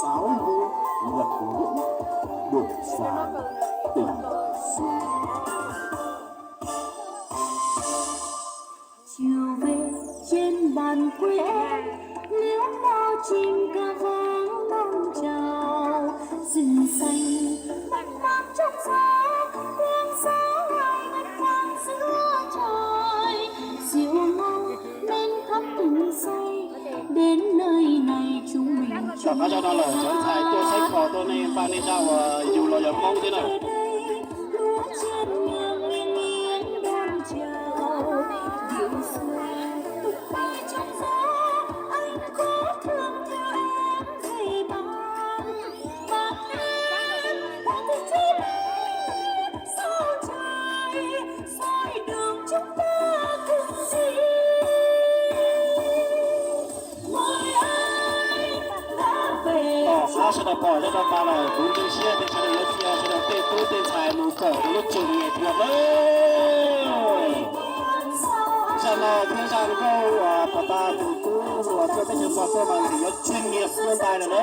sáo múa nhạc ngũ đột phá tình xưa. Chiều về trên bàn quê liễu lo chim ca vang non chào, rừng xanh mênh mang trong gió, tiếng gió hai ngân vang giữa trời. Diệu ngâu nên khắp tình say, đến nơi này chúng mình chung cho nó là chọn sai tôi thấy khó tôi nên ban đi đâu dù là giờ mong thế nào. lúa trên nghiêng nghiêng nghiêng đón chào. Điệu xưa tung bay trong gió, anh có thương theo em thì bằng mà em đã thích chi lên sao trời soi đường chúng ta cùng đi. Mời anh đã về Nó sẽ đọc bỏ cho nó ta là cũng như xe thì sẽ được chia sẽ được tên tôi tên xài mù cổ lúc chừng nghề thuộc đấy. Giờ là thiên gia câu bà ta từ cũ và cho cái trường hợp tôi bằng thì nó chuyên nghiệp hơn tài rồi đấy.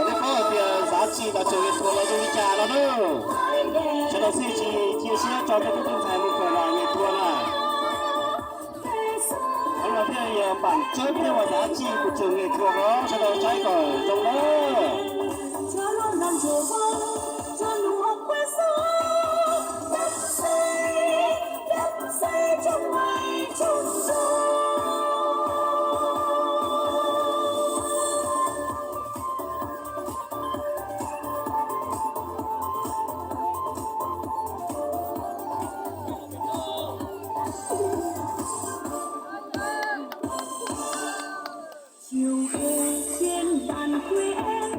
Đấy có thì giá trị là trường nghiệp thuộc là dùng trà đó nữa. Cho nó sẽ chỉ chia sẻ cho cái tên xài mù cổ là nghiệp thuộc này. Đó là cái bản chất và giá trị của trường nghệ thuộc đó sẽ được trái cờ trong đó. cho luôn làm trổ vang cho nụ hồng quê xưa đắm say trong ngày chung gió. Chiều về trên bàn quê em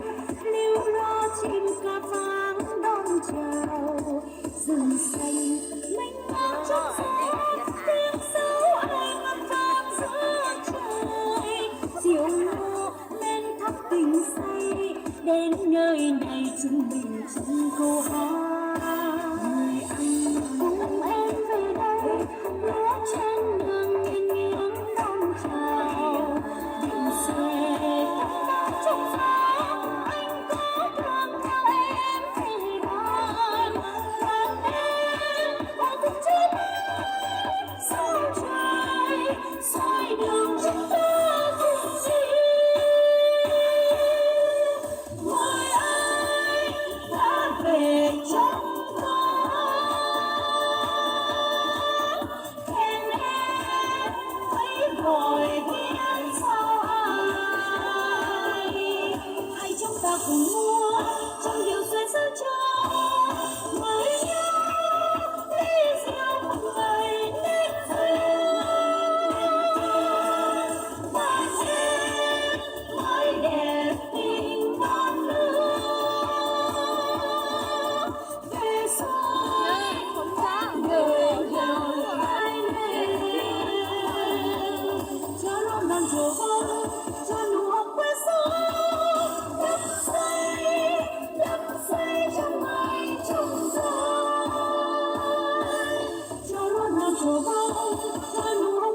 liễu lo chim ca vang đón chào, rừng xanh mênh mang trong gió, tiếng sáo ai ngân vang giữa trời. Diệu ngô lên thắp tình say, đến nơi này chúng mình chung câu hát. Mời anh cùng em về đây, lúa trên đường nghiêng nghiêng đón chào. Điệu xe tung bay trong gió, anh có thương theo em thì bằng và em đã thích chi lên sao trời soi đường chúng ta cùng đi. Mời anh đã về trong gió, khen em thấy gọi tiếng sao ai. Hãy chúng ta cùng mua trong điều duyên sao cho mới nhau ly rượu một ngày nên thề. Và em mới đẹp tình non nước về xuôi đời đời hai bên. Cho luôn đàn trổ vang cho nụ hồng quê xưa đắm say trong ngày chung gió. Cho luôn đàn trổ vang cho nụ hồng